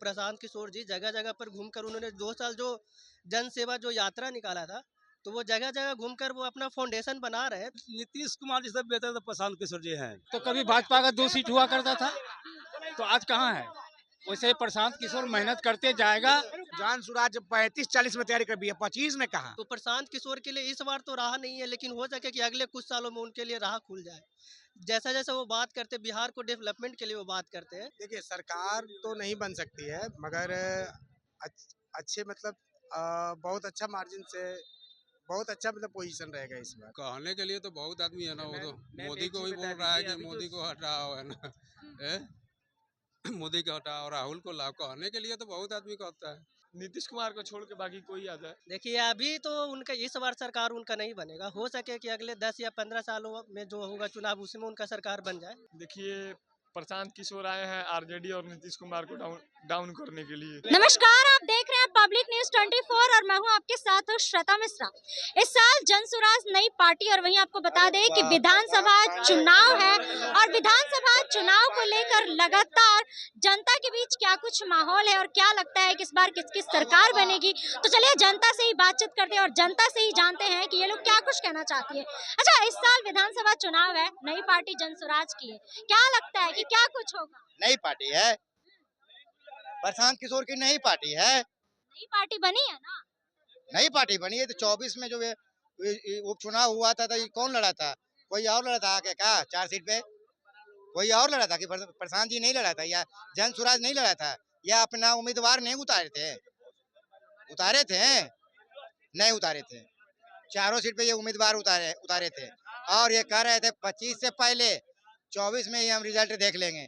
प्रशांत किशोर जी जगह जगह पर घूमकर उन्होंने 2 साल जो जन सेवा जो यात्रा निकाला था, तो वो जगह जगह घूमकर वो अपना फाउंडेशन बना रहे हैं। नीतीश कुमार जी से बेहतर तो प्रशांत किशोर जी हैं। तो कभी भाजपा का 2 सीट हुआ करता था, तो आज कहाँ है। वैसे ही प्रशांत किशोर मेहनत करते जाएगा। जान सुराज 35-40 में तैयारी कर भी है, 25 में कहा। तो प्रशांत किशोर के लिए इस बार तो राह नहीं है, लेकिन हो सके कि अगले कुछ सालों में उनके लिए राह खुल जाए। जैसा जैसा वो बात करते, बिहार को डेवलपमेंट के लिए वो बात करते हैं। देखिए, सरकार तो नहीं बन सकती है, मगर अच्छे मतलब बहुत अच्छा मार्जिन से बहुत अच्छा मतलब पोजीशन रहेगा इस बार। कहने के लिए तो बहुत आदमी है ना, वो तो मैं मोदी को भी बोल रहा है कि मोदी को हटाओ, है ना। मोदी को हटाओ, राहुल को लाओ, कहने के लिए तो बहुत आदमी कहता है। नीतीश कुमार को छोड़ के बाकी कोई आ जाए। देखिए, अभी तो उनका इस बार सरकार उनका नहीं बनेगा। हो सके कि अगले 10 या 15 सालों में जो होगा चुनाव, उसमें उनका सरकार बन जाए। देखिए, प्रशांत किशोर आए हैं आरजेडी और नीतीश कुमार को डाउन करने के लिए। नमस्कार, आप देख रहे हैं पब्लिक न्यूज 24 और मैं हूं आपके साथ श्वेता मिश्रा। इस साल जनसुराज नई पार्टी, और वहीं आपको बता दें कि विधानसभा चुनाव है और विधानसभा चुनाव को लेकर लगातार जनता के बीच क्या कुछ माहौल है और क्या लगता है कि इस बार किसकी सरकार बनेगी। तो चलिए जनता से ही बातचीत करते हैं और जनता से ही जानते हैं कि ये लोग क्या कुछ कहना चाहती है। अच्छा, इस साल विधानसभा चुनाव है, नई पार्टी जनसुराज की है, क्या लगता है कि क्या कुछ होगा? नई पार्टी है, प्रशांत किशोर की नई पार्टी है। नई पार्टी बनी है ना? नई पार्टी बनी है तो 24 में जो उपचुनाव हुआ था तो ये कौन लड़ा था? कोई और लड़ा था आके क्या 4 सीट पे? कोई और लड़ा था कि प्रशांत जी नहीं लड़ा था, या जन सुराज नहीं लड़ा था, या अपना उम्मीदवार नहीं उतारे थे? उतारे थे, नहीं उतारे थे। चारों सीट पे ये उम्मीदवार उतारे थे और ये कह रहे थे 25 से पहले 24 में ही हम रिजल्ट देख लेंगे।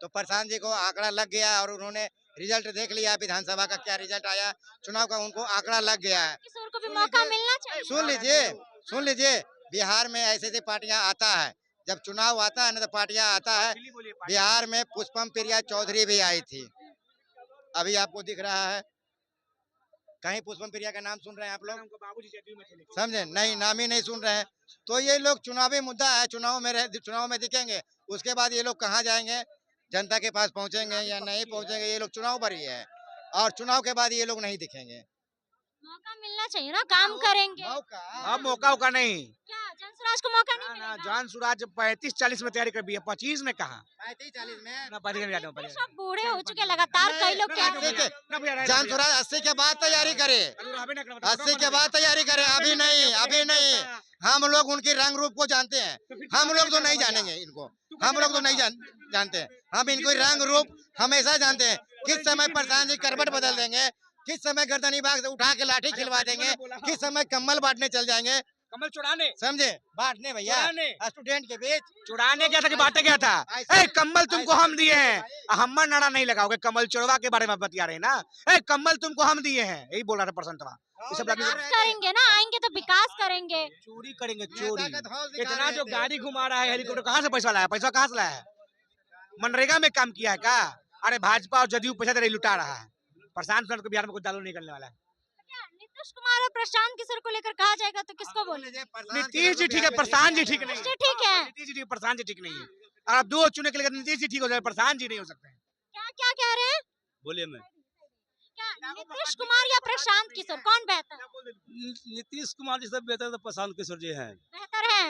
तो प्रशांत जी को आंकड़ा लग गया और उन्होंने रिजल्ट देख लिया। विधानसभा का क्या रिजल्ट आया, चुनाव का उनको आंकड़ा लग गया है। किशोर को भी मौका मिलना चाहिए। सुन लीजिए, बिहार में ऐसे ऐसी पार्टियां आता है, जब चुनाव आता है ना तो पार्टियां आता है। बिहार में पुष्पम प्रिया चौधरी भी आई थी, अभी आपको दिख रहा है कहीं पुष्पम प्रिया का नाम सुन रहे हैं आप लोग? समझे नहीं, नाम ही नहीं सुन रहे हैं। तो ये लोग चुनावी मुद्दा है, चुनाव में दिखेंगे, उसके बाद ये लोग कहाँ जाएंगे, जनता के पास पहुंचेंगे या नहीं पहुंचेंगे, ये लोग चुनाव पर ही है और चुनाव के बाद ये लोग नहीं दिखेंगे। मौका मिलना चाहिए ना, काम करेंगे। अब मौका नहीं। क्या जनसुराज को मौका नहीं मिलेगा? जान सुराज 35-40 में तैयारी कर भी है, 25 में कहा। 35-40 में सब बूढ़े हो चुके, लगातार कई लोग कह रहे हैं। जान सुराज 80 के बाद तैयारी करे, 80 के बाद तैयारी करे, अभी नहीं। हम लोग उनके रंग रूप को जानते हैं, हम लोग तो नहीं जानेंगे इनको, हम लोग तो नहीं जानते हैं। हम इनको रंग रूप हमेशा जानते हैं। किस समय प्रधान जी करवट बदल देंगे, किस समय गर्दनी बाग से उठा के लाठी खिलवा देंगे, किस समय कम्बल बांटने चल जाएंगे। कमल चुराने, समझे, बांटने भैया स्टूडेंट के बीच चुराने क्या था कि बांटे क्या था? ए कम्बल तुमको हम दिए हैं, हम नारा नहीं लगाओगे। कमल चुरवा के बारे में बतिया रहे ना। ए कम्बल तुमको हम दिए हैं, यही बोल रहा था प्रशांतवा। विकास करेंगे ना, आएंगे तो विकास करेंगे। चोरी करेंगे, चोरी। इतना जो गाड़ी घुमा रहा है, हेलीकॉप्टर, कहाँ से पैसा लाया? पैसा कहाँ से लाया है? मनरेगा में काम किया है क्या? अरे भाजपा और जदयू पैसा दे लुटा रहा है। प्रशांत को बिहार में कुछ दालू नहीं करने वाला है। नीतीश कुमार और प्रशांत किशोर को लेकर कहा जाएगा तो किसको बोले? नीतीश जी ठीक है, प्रशांत जी ठीक नहीं। ठीक है, नीतीश जी ठीक है, प्रशांत जी ठीक नहीं है। और अब 2 चुने के लिए नीतीश जी ठीक हो जाए, प्रशांत जी नहीं हो सकते हैं। क्या कह रहे हैं? बोलिए मैं क्या नीतीश कुमार या प्रशांत किशोर, कौन बेहतर? नीतीश कुमार जी से बेहतर तो प्रशांत किशोर जी हैं। बेहतर है,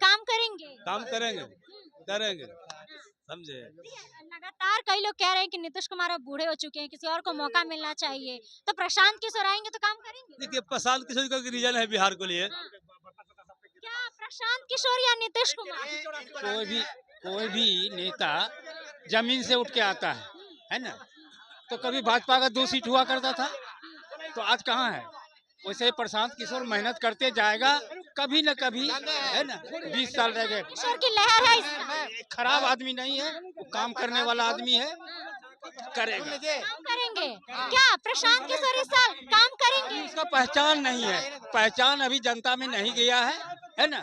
काम करेंगे। काम करेंगे, समझे। लगातार कई लोग कह रहे हैं कि नीतीश कुमार अब बूढ़े हो चुके हैं, किसी और को मौका मिलना चाहिए, तो प्रशांत किशोर आएंगे तो काम करेंगे। देखिए, प्रशांत किशोर का रीजन है बिहार के लिए। क्या प्रशांत किशोर या नीतीश कुमार? कोई भी नेता जमीन से उठ के आता है ना। तो कभी भाजपा का 2 सीट हुआ करता था, तो आज कहाँ है। वैसे ही प्रशांत किशोर मेहनत करते जाएगा, कभी न कभी, है ना। 20 साल रह गए। किशोर की लहर है इसमें। खराब आदमी नहीं है, वो काम करने वाला आदमी है, करेगा। काम करेंगे क्या प्रशांत किशोर इस साल काम करेंगे? उसका पहचान नहीं है, पहचान अभी जनता में नहीं गया है ना।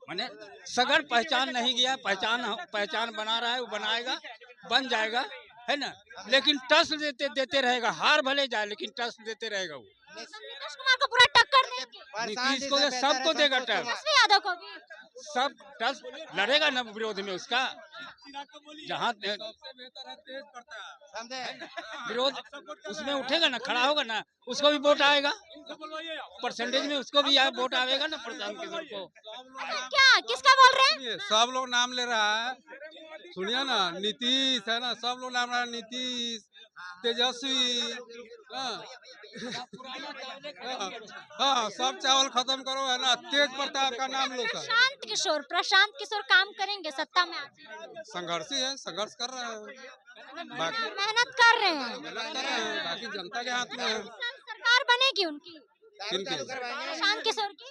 माने सगर पहचान नहीं गया, पहचान बना रहा है, वो बनाएगा, बन जाएगा, है ना। लेकिन टस देते रहेगा, हार भले जाए लेकिन टस देते रहेगा वो। नीतीश कुमार को पूरा टक्कर देंगे। नीतीश को सबको देगा टक्कर, तेजस्वी यादव को भी। सब टस लड़ेगा ना विरोध में उसका। जहाँ समझे? विरोध उसमें उठेगा ना, खड़ा होगा ना, उसको भी वोट आएगा, परसेंटेज में उसको भी वोट आएगा ना प्रशांत किशोर को। क्या किसका बोल रहे हैं? सब लोग नाम ले रहा है, सुनिए ना, नीतीश है ना, सब लोग नाम रहा है, नीतीश, तेजस्वी, हाँ हाँ, सब चावल खत्म करो है ना, तेज प्रताप का नाम लो सर। प्रशांत किशोर काम करेंगे सत्ता में आते? संघर्षी है, संघर्ष कर रहे हैं, बाकी मेहनत कर रहे हैं। बाकी जनता के हाथ में है। सरकार बनेगी उनकी, किनकी? प्रशांत किशोर की?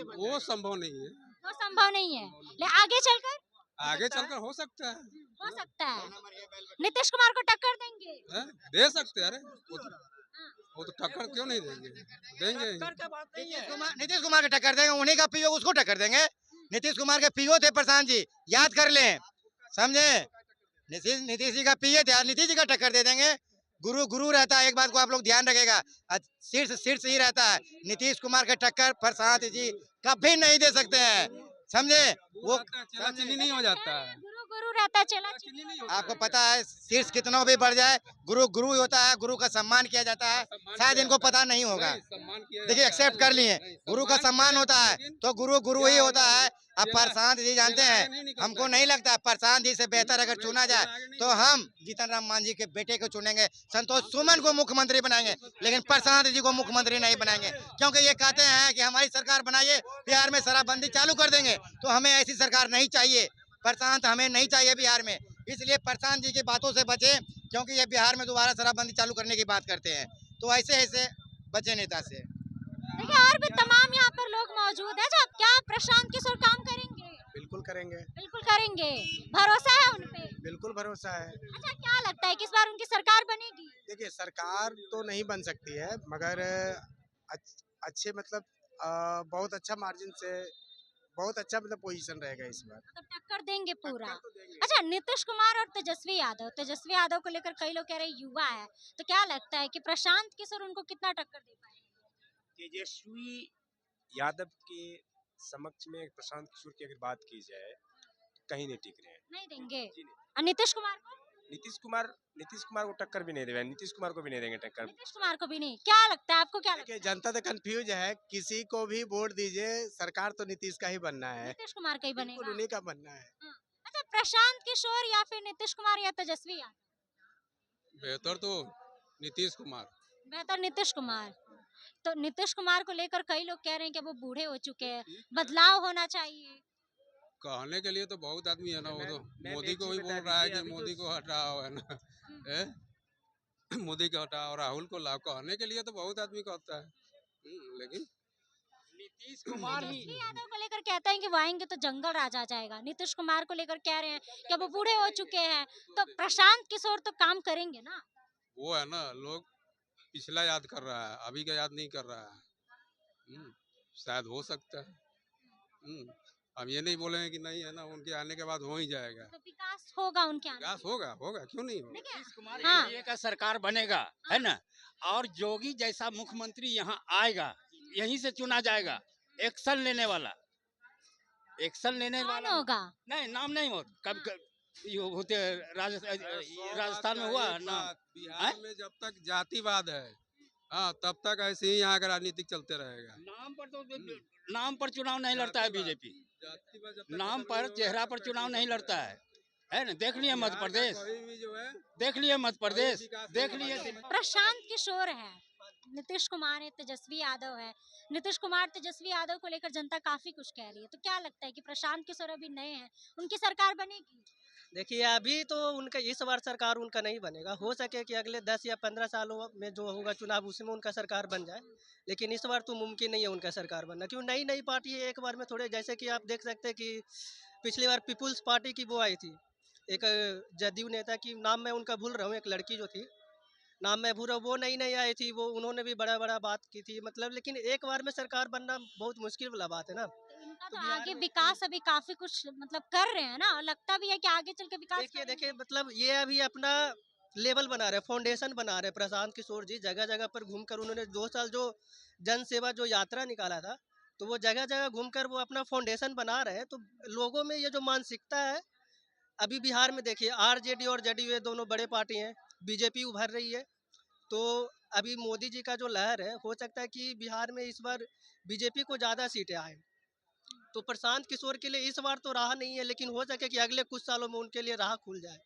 वो संभव नहीं है, वो संभव नहीं है, ले आगे चलकर हो सकता है, हो सकता है। नीतीश कुमार को टक्कर देंगे? है? दे सकते हैं, अरे वो तो टक्कर क्यों नहीं देंगे, देंगे। नीतीश कुमार के टक्कर देंगे, उन्हीं का पीओ उसको टक्कर देंगे। नीतीश कुमार के पीओ थे प्रशांत जी, याद कर लें, समझे? नीतीश जी का पीए थे, नीतीश जी का टक्कर दे देंगे। गुरु गुरु रहता है, एक बात को आप लोग ध्यान रखेगा, शीर्ष ही रहता है। नीतीश कुमार के टक्कर प्रशांत जी कभी नहीं दे सकते हैं, समझे? वो चीनी नहीं हो जाता है, गुरु रहता है, चला चीनी नहीं होता। आपको पता है शीर्ष कितना भी बढ़ जाए, गुरु गुरु ही होता है, गुरु का सम्मान किया जाता है। शायद इनको पता नहीं होगा, देखिए एक्सेप्ट कर लिए, गुरु का सम्मान होता है तो गुरु गुरु ही होता है। अब प्रशांत जी जानते हैं, हमको नहीं लगता प्रशांत जी से बेहतर अगर चुना जाए तो हम जीतन राम मांझी के बेटे को चुनेंगे, संतोष सुमन को मुख्यमंत्री बनाएंगे, लेकिन प्रशांत जी को मुख्यमंत्री नहीं बनाएंगे, क्योंकि ये कहते हैं कि हमारी सरकार बनाइए, बिहार में शराबबंदी चालू कर देंगे। तो हमें ऐसी सरकार नहीं चाहिए, प्रशांत हमें नहीं चाहिए बिहार में। इसलिए प्रशांत जी की बातों से बचे, क्योंकि ये बिहार में दोबारा शराबबंदी चालू करने की बात करते हैं, तो ऐसे बचे नेता से। देखिए और भी तमाम यहाँ पर लोग मौजूद हैं। जब क्या प्रशांत किशोर काम करेंगे? बिल्कुल करेंगे, बिल्कुल करेंगे, भरोसा है उन पे? बिल्कुल भरोसा है। अच्छा क्या लगता है कि इस बार उनकी सरकार बनेगी? देखिए सरकार तो नहीं बन सकती है, मगर अच्छे मतलब बहुत अच्छा मार्जिन से, बहुत अच्छा मतलब पोजीशन रहेगा इस बार। मतलब टक्कर देंगे पूरा। टक्कर तो देंगे। अच्छा नीतीश कुमार और तेजस्वी यादव को लेकर कई लोग कह रहे युवा है, तो क्या लगता है कि प्रशांत किशोर उनको कितना टक्कर दे पाएंगे? तेजस्वी यादव के समक्ष में प्रशांत किशोर की अगर बात की जाए, कहीं नहीं टिक रहे हैं, नहीं देंगे। और नीतीश कुमार को? नीतीश कुमार को टक्कर भी नहीं देंगे, नीतीश कुमार को भी नहीं देंगे टक्कर। नीतीश कुमार को भी नहीं। क्या लगता है आपको, क्या लगता है? जनता तो कंफ्यूज है, किसी को भी वोट दीजिए, सरकार तो नीतीश का ही बनना है, नीतीश कुमार का ही बिल्कुल बनेगा। उन्हीं का बनना है। अच्छा प्रशांत किशोर या फिर नीतीश कुमार या तेजस्वी यादव? बेहतर तो नीतीश कुमार। बेहतर नीतीश कुमार। तो नीतीश कुमार को लेकर कई लोग कह रहे हैं कि वो बूढ़े हो चुके हैं, बदलाव होना चाहिए। कहने के लिए तो बहुत आदमी है ना, वो तो मोदी को ही बोल रहा है कि मोदी को हटाओ, है ना, मोदी को हटाओ, राहुल को लाओ, कहने के लिए तो बहुत आदमी कहता है, लेकिन नीतीश कुमार ही तेजस्वी यादव को लेकर कहते हैं कि वो आएंगे तो जंगल राज आ जाएगा। नीतीश कुमार को लेकर कह रहे हैं कि वो बूढ़े हो चुके हैं, तो प्रशांत किशोर तो काम करेंगे ना। वो है ना, लोग पिछला याद कर रहा है, अभी का याद नहीं कर रहा है, शायद हो सकता है। अब ये नहीं बोलेंगे कि नहीं, है ना, उनके आने के बाद हो ही जाएगा, तो विकास होगा उनके आने विकास होगा, क्यों नहीं होगा। नीतीश कुमार एनडीए का सरकार बनेगा, है ना, और योगी जैसा मुख्यमंत्री यहाँ आएगा, यहीं से चुना जाएगा, एक्शन लेने वाला होगा। नहीं, नाम नहीं हो, कब होते राजस्थान में हुआ ना, बिहार में जब तक जातिवाद है, हाँ, तब तक ऐसे ही यहाँ का राजनीतिक चलते रहेगा। नाम पर चुनाव नहीं लड़ता है बीजेपी, नाम पर चेहरा पर चुनाव नहीं लड़ता है ना। देख लिए मध्य प्रदेश, देख लिए मध्य प्रदेश, देख लिए। प्रशांत किशोर है, नीतीश कुमार है, तेजस्वी यादव है। नीतीश कुमार तेजस्वी यादव को लेकर जनता काफी कुछ कह रही है, तो क्या लगता है कि प्रशांत किशोर अभी नए हैं, उनकी सरकार बनेगी? देखिए अभी तो उनका इस बार सरकार उनका नहीं बनेगा, हो सके कि अगले 10 या 15 सालों में जो होगा चुनाव उसमें उनका सरकार बन जाए, लेकिन इस बार तो मुमकिन नहीं है उनका सरकार बनना, क्यों नई पार्टी है, एक बार में थोड़े, जैसे कि आप देख सकते हैं कि पिछली बार पीपुल्स पार्टी की वो आई थी, एक जदयू नेता की नाम मैं उनका भूल रहा हूँ, एक लड़की जो थी, नाम मैं भूल रहा हूँ, वो नई आई थी, वो उन्होंने भी बड़ा बात की थी, मतलब, लेकिन एक बार में सरकार बनना बहुत मुश्किल वाला बात है ना। इनका तो आगे विकास अभी काफी कुछ मतलब कर रहे हैं ना, और लगता भी है कि आगे चल के विकास देखिए मतलब ये अभी अपना लेवल बना रहे, फाउंडेशन बना रहे प्रशांत किशोर जी, जगह जगह पर घूमकर उन्होंने 2 साल जो जन सेवा जो यात्रा निकाला था, तो वो जगह जगह घूमकर वो अपना फाउंडेशन बना रहे हैं, तो लोगों में ये जो मानसिकता है अभी बिहार में देखिए आरजेडी और जेडीयू ये दोनों बड़े पार्टी हैं, बीजेपी उभर रही है। तो अभी मोदी जी का जो लहर है, हो सकता है कि बिहार में इस बार बीजेपी को ज़्यादा सीटें आए। तो प्रशांत किशोर के लिए इस बार तो राह नहीं है, लेकिन हो सके कि अगले कुछ सालों में उनके लिए राह खुल जाए।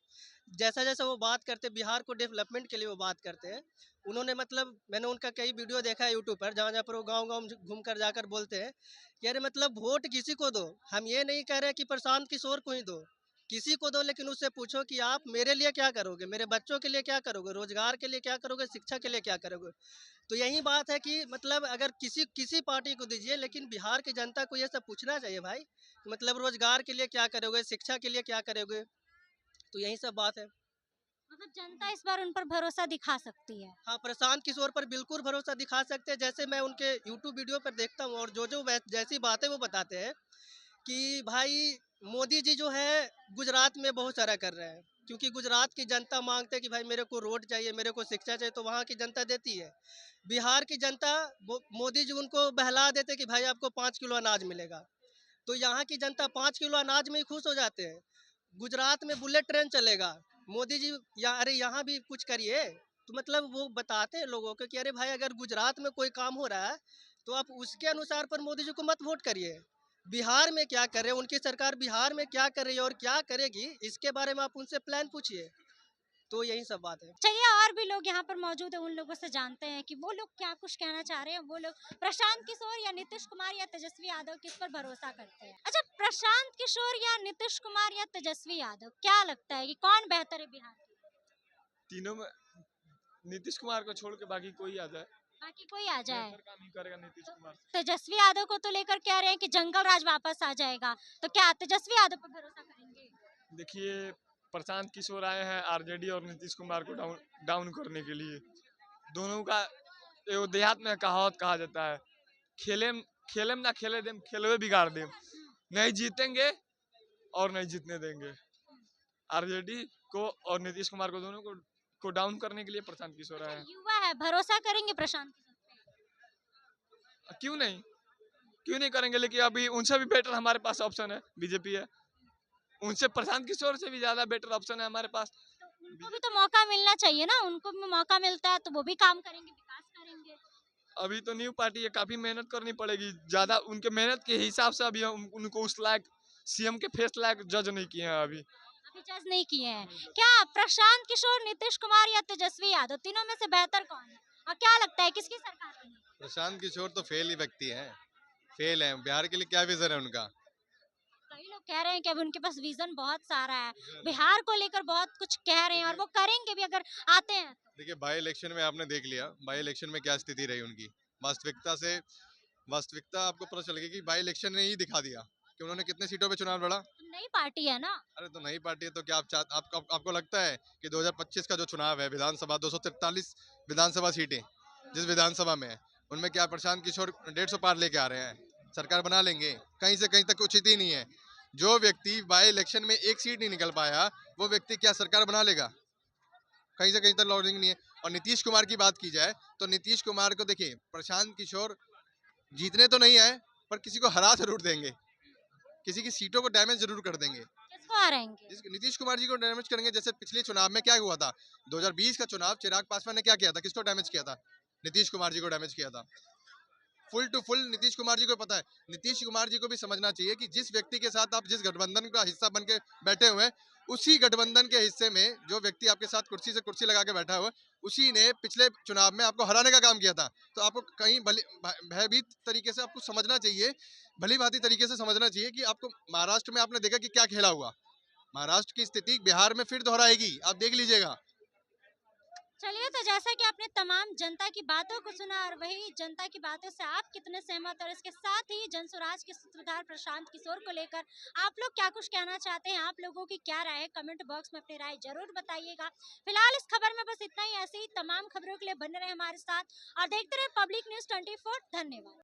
जैसा जैसा वो बात करते हैं, बिहार को डेवलपमेंट के लिए वो बात करते हैं। उन्होंने मतलब मैंने उनका कई वीडियो देखा है यूट्यूब पर, जहाँ जहाँ पर वो गाँव-गाँव घूम कर जाकर बोलते हैं कि अरे मतलब वोट किसी को दो, हम ये नहीं कह रहे कि प्रशांत किशोर को ही दो, किसी को दो, लेकिन उससे पूछो कि आप मेरे लिए क्या करोगे, मेरे बच्चों के लिए क्या करोगे, रोजगार के लिए क्या करोगे, शिक्षा के लिए क्या करोगे। तो यही बात है कि मतलब अगर किसी किसी पार्टी को दीजिए, लेकिन बिहार की जनता को ये सब पूछना चाहिए भाई, मतलब रोजगार के लिए क्या करोगे, शिक्षा के लिए क्या करोगे। तो यही सब बात है। मतलब जनता इस बार उन पर भरोसा दिखा सकती है। हाँ, प्रशांत किशोर पर बिल्कुल भरोसा दिखा सकते हैं। जैसे मैं उनके यूट्यूब वीडियो पर देखता हूँ और जो जैसी बातें वो बताते हैं कि भाई मोदी जी जो है गुजरात में बहुत सारा कर रहे हैं, क्योंकि गुजरात की जनता मांगते हैं कि भाई मेरे को रोड चाहिए, मेरे को शिक्षा चाहिए, तो वहाँ की जनता देती है। बिहार की जनता मोदी जी उनको बहला देते कि भाई आपको 5 किलो अनाज मिलेगा, तो यहाँ की जनता 5 किलो अनाज में ही खुश हो जाते हैं। गुजरात में बुलेट ट्रेन चलेगा, मोदी जी या अरे यहाँ भी कुछ करिए। तो मतलब वो बताते हैं लोगों को कि अरे भाई अगर गुजरात में कोई काम हो रहा है तो आप उसके अनुसार पर मोदी जी को मत वोट करिए। बिहार में क्या कर रहे हैं, उनकी सरकार बिहार में क्या कर रही है और क्या करेगी, इसके बारे में आप उनसे प्लान पूछिए। तो यही सब बात है। चलिए और भी लोग यहाँ पर मौजूद है, उन लोगों से जानते हैं कि वो लोग क्या कुछ कहना चाह रहे हैं। वो लोग प्रशांत किशोर या नीतीश कुमार या तेजस्वी यादव किस पर भरोसा करते हैं। अच्छा, प्रशांत किशोर या नीतीश कुमार या तेजस्वी यादव, क्या लगता है कि कौन बेहतर है बिहार के लिए? तीनों में नीतीश कुमार को छोड़ के बाकी कोई आ जाए, बाकी कोई आ जाए। बेहतर काम ही करेगा नीतीश कुमार। तेजस्वी यादव को तो लेकर कह रहे हैं कि जंगल राज वापस आ जाएगा, तो क्या तेजस्वी यादव पर भरोसा करेंगे? देखिए, प्रशांत किशोर आए हैं आरजेडी और नीतीश कुमार को डाउन डाउन करने के लिए। दोनों का एगो देहात में कहावत कहा जाता है, खेले में ना खेले देम, खेलवे बिगाड़ देम। नहीं जीतेंगे और नहीं जीतने देंगे। आरजेडी को और नीतीश कुमार को, दोनों को डाउन करने के लिए प्रशांत किशोर आए हैं। युवा है, भरोसा करेंगे प्रशांत किशोर पे? क्यों नहीं करेंगे, लेकिन अभी उनसे भी बेटर हमारे पास ऑप्शन है, बीजेपी है। उनसे प्रशांत किशोर से भी ज्यादा बेटर ऑप्शन है हमारे पास। उनको भी तो मौका मिलना चाहिए ना, उनको भी मौका मिलता है तो वो भी काम करेंगे, विकास करेंगे। अभी तो न्यू पार्टी है, काफी मेहनत करनी पड़ेगी ज्यादा। उनके मेहनत के हिसाब से अभी हम उनको उस लायक सीएम के फेस लायक जज नहीं किए हैं अभी जज नहीं किए हैं। क्या प्रशांत किशोर, नीतीश कुमार या तेजस्वी यादव, तीनों में से बेहतर कौन है और क्या लगता है किसकी सरकार बनेगी? प्रशांत किशोर तो फेल ही व्यक्ति है, फेल है। बिहार के लिए क्या विजन है उनका? कई लोग कह रहे हैं कि अब उनके पास विजन बहुत सारा है, बिहार को लेकर बहुत कुछ कह रहे हैं और वो करेंगे भी अगर आते हैं तो। देखिए, बाई इलेक्शन में आपने देख लिया, बाई इलेक्शन में क्या स्थिति रही उनकी। वास्तविकता आपको पता चल गई कि बाई इलेक्शन ने ही दिखा दिया कि उन्होंने कितने सीटों पे चुनाव लड़ा। नई पार्टी है ना। अरे तो नई पार्टी है तो क्या आपको लगता है कि 2025 का जो चुनाव है, विधानसभा 243 विधानसभा सीटें जिस विधानसभा में है, उनमें क्या प्रशांत किशोर 150 पार लेके आ रहे हैं? सरकार बना लेंगे? कहीं से कहीं तक उचित ही नहीं है। जो व्यक्ति बाई इलेक्शन में एक सीट नहीं निकल पाया, वो व्यक्ति क्या सरकार बना लेगा? कहीं से कहीं तक लॉजिक नहीं है। और नीतीश कुमार की बात की जाए तो नीतीश कुमार को देखिए, प्रशांत किशोर जीतने तो नहीं आए पर किसी को हरा जरूर देंगे, किसी की सीटों को डैमेज जरूर कर देंगे। किसको हराएंगे? नीतीश कुमार जी को डैमेज करेंगे। जैसे पिछले चुनाव में क्या हुआ था, 2020 का चुनाव, चिराग पासवान ने क्या किया था, किसको डैमेज किया था? नीतीश कुमार जी को डैमेज किया था। Full to full Nitish Kumar ji को पता है। नीतीश कुमार जी को भी समझना चाहिए कि जिस व्यक्ति के साथ आप जिस गठबंधन का हिस्सा बन के बैठे हुए हैं, उसी गठबंधन के हिस्से में जो व्यक्ति आपके साथ कुर्सी से कुर्सी लगा के बैठा हुआ है, उसी ने पिछले चुनाव में आपको हराने का काम किया था। तो आपको कहीं भयभीत तरीके से आपको समझना चाहिए, भली भांति तरीके से समझना चाहिए कि आपको महाराष्ट्र में आपने देखा कि क्या खेला हुआ। महाराष्ट्र की स्थिति बिहार में फिर दोहराएगी, आप देख लीजिएगा। चलिए, तो जैसा कि आपने तमाम जनता की बातों को सुना और वही जनता की बातों से आप कितने सहमत, और इसके साथ ही जनसुराज के सूत्रधार प्रशांत किशोर को लेकर आप लोग क्या कुछ कहना चाहते हैं, आप लोगों की क्या राय है, कमेंट बॉक्स में अपनी राय जरूर बताइएगा। फिलहाल इस खबर में बस इतना ही। ऐसे ही तमाम खबरों के लिए बने रहे हमारे साथ और देखते रहे पब्लिक न्यूज़ 24। धन्यवाद।